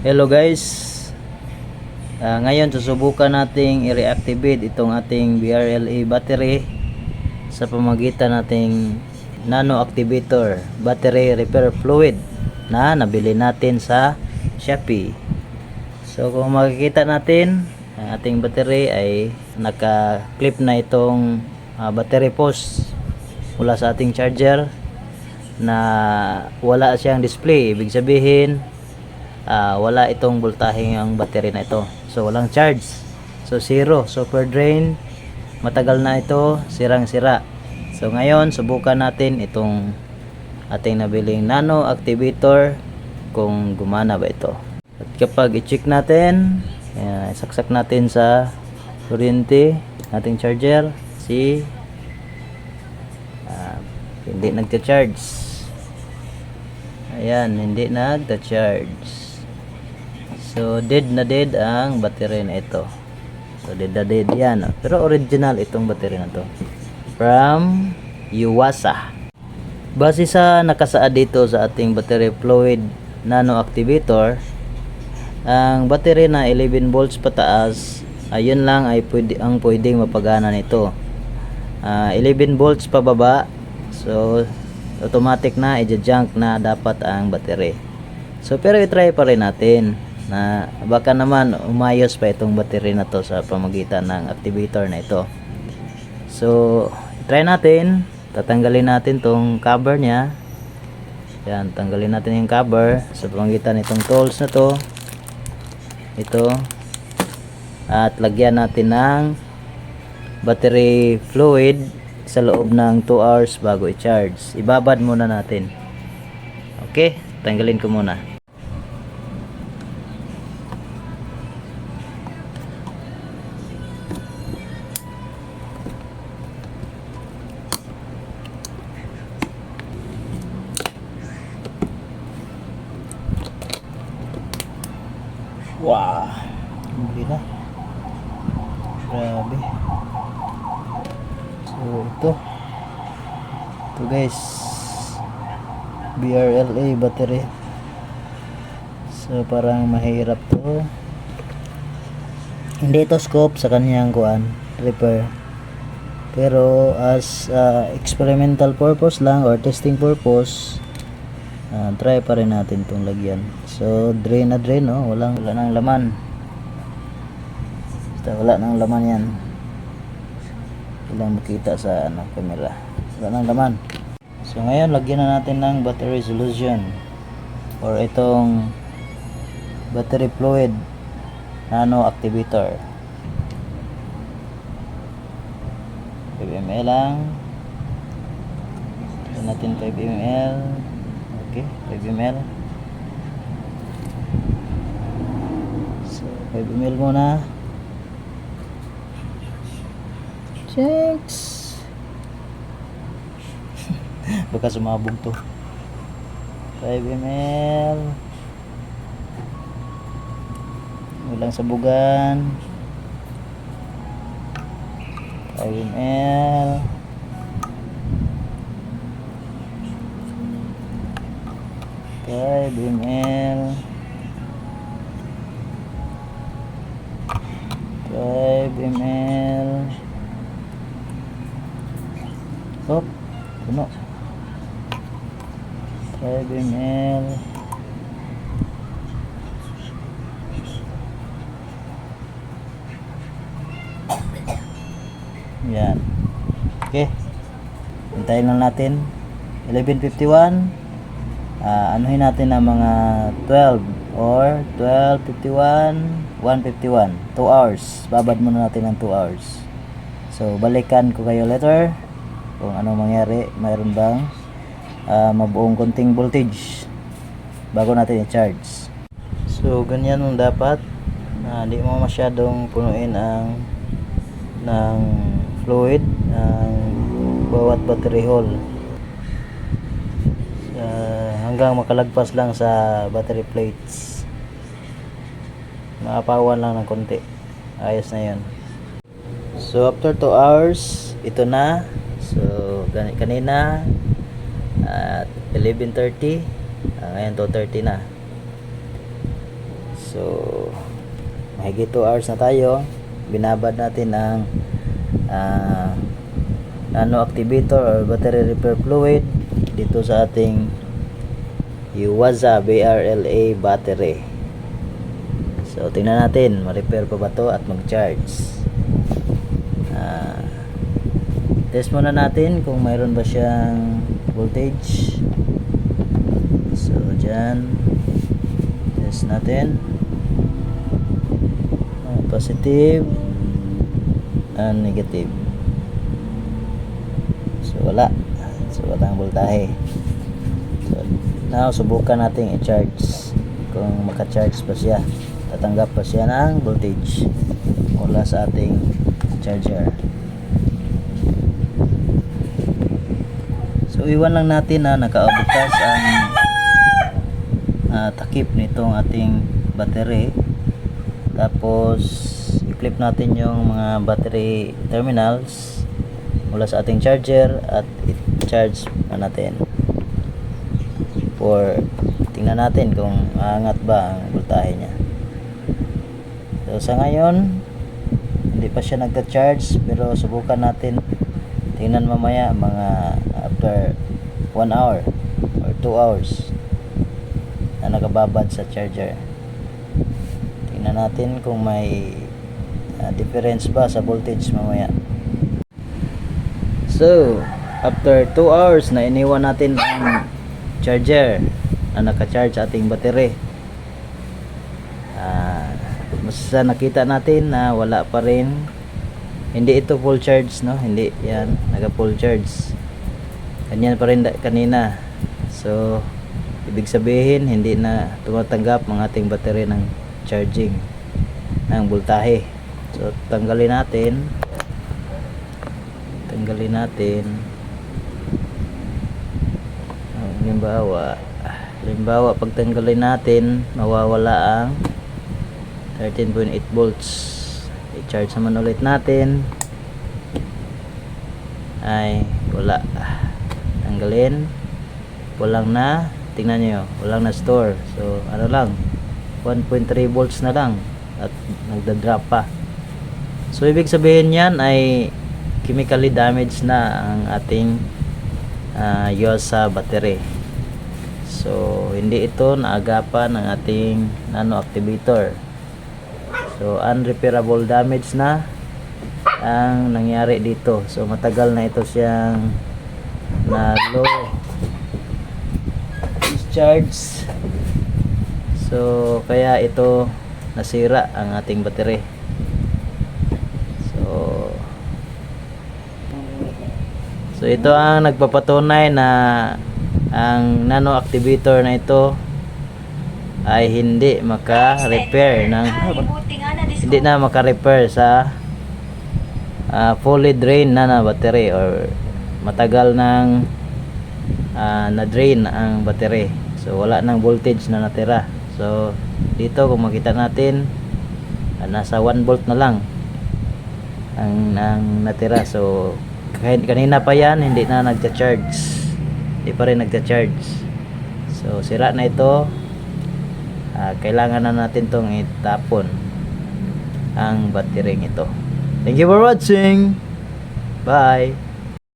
Hello guys, ngayon susubukan nating i-reactivate itong ating BRLA battery sa pamagitan nating nano activator battery repair fluid na nabili natin sa Shopee. So kung makikita natin, ang ating battery ay naka-clip na itong battery post mula sa ating charger na wala siyang display. Ibig sabihin wala itong voltahe ang battery na ito, so walang charge, so zero, super drain, matagal na ito, sirang sira. So ngayon subukan natin itong ating nabiling nano activator kung gumana ba ito. At kapag i-check natin, saksak natin sa kuryente ating charger, hindi nagcha-charge. Ayan, hindi nagcha-charge. So dead na dead ang battery na ito. So dead na dead yan. Pero original itong battery na to, from Yuasa. Base sa nakasaad dito sa ating battery fluid nano activator, ang battery na 11 volts pataas, ayun lang ay pwedeng mapagana nito. 11 volts pababa, so automatic na i-junk na dapat ang battery. So pero i-try pa rin natin na baka naman umayos pa itong battery na to sa pamagitan ng activator na ito. So try natin, tatanggalin natin tong cover nya. Yan, tanggalin natin yung cover sa pamagitan itong tools na to, ito, at lagyan natin ng battery fluid sa loob ng 2 hours bago i-charge. Ibabad muna natin. Okay, tanggalin ko muna. Wow, hindi na, grabe. So ito guys, BRLA battery. So parang mahirap to, hindi ito scope sa kanyang repair, pero as experimental purpose lang or testing purpose, try pa rin natin itong lagyan. So drain na drain, wala nang laman. Basta wala nang laman yan. Walang makita sa camera, wala nang laman. So ngayon lagyan na natin ng battery solution or itong battery fluid nano activator. 5 ml lang. Lagyan natin 5 ml. Okay, 5 ml. So 5 ml muna. Thanks. Baka sumabog to. 5 ml. Walang sabugan. 5 ml. Okay, 5 ml. 5 ml. Hop, puno. 5 ml. Yan. Okay. Hintayin lang natin. 11:51. Anuhin natin ng mga 12 or 12:51, 1:51. 2 hours. Babad muna natin ng 2 hours. So, balikan ko kayo later kung anong mangyari. Mayroon bang mabuong konting voltage bago natin i-charge. So ganyan ang dapat, na hindi mo masyadong punuin ng fluid ang bawat battery hole, hanggang makalagpas lang sa battery plates. Maapawan lang ng konti, ayos na yun. So after 2 hours, ito na. So kanina at 11:30, ngayon 2:30 na. So mahigit 2 hours na tayo. Binabad natin ang nano activator or battery repair fluid dito sa ating Yuwaza BRLA battery. So tingnan natin, ma-repair pa ba to at mag-charge. Test muna natin kung mayroon ba siyang voltage. So dyan, test natin. Positive and negative. So wala. So walang voltahe. So now subukan natin i-charge kung maka-charge pa siya, tatanggap pa siya ng voltage mula sa ating charger. So iwan lang natin na nakabukas ang takip nitong ating battery. Tapos i-clip natin yung mga battery terminals mula sa ating charger at i-charge na natin for tingnan natin kung aangat ba ang voltahe niya. So sa ngayon hindi pa siya nagka-charge, pero subukan natin, tingnan mamaya mga after 1 hour or 2 hours na nakababad sa charger. Tingnan natin kung may difference ba sa voltage mamaya. So after 2 hours na iniwan natin ang charger na naka-charge ating battery, basta nakita natin na wala pa rin, hindi ito full charge, no? Hindi yan naka full charge, ganyan pa rin kanina. So ibig sabihin hindi na tumatanggap ang ating battery ng charging ng voltahe. So tanggalin natin halimbawa pag tanggalin natin, mawawala ang 13.8 volts. I-charge naman ulit natin, ay wala. Tanggalin, walang na, tingnan nyo, walang na store. So ano lang, 1.3 volts na lang at nagda-drop pa. So ibig sabihin yan ay chemically damaged na ang ating Yuwaza battery. So hindi ito naagapan ng ating nano activator. So unrepairable damage na ang nangyari dito. So matagal na ito siyang na low discharge. So kaya ito nasira ang ating battery. So ito ang nagpapatunay na ang nano activator na ito ay hindi maka-repair sa fully drain na battery, or matagal nang na-drain ang battery. So wala nang voltage na natira. So dito kung makita natin, nasa 1 volt na lang ang natira. So kanina pa yan hindi na nagcha-charge, hindi pa rin nagcha-charge. So sira na ito. Kailangan na natin tong itapon ang battery ito. Thank you for watching. Bye.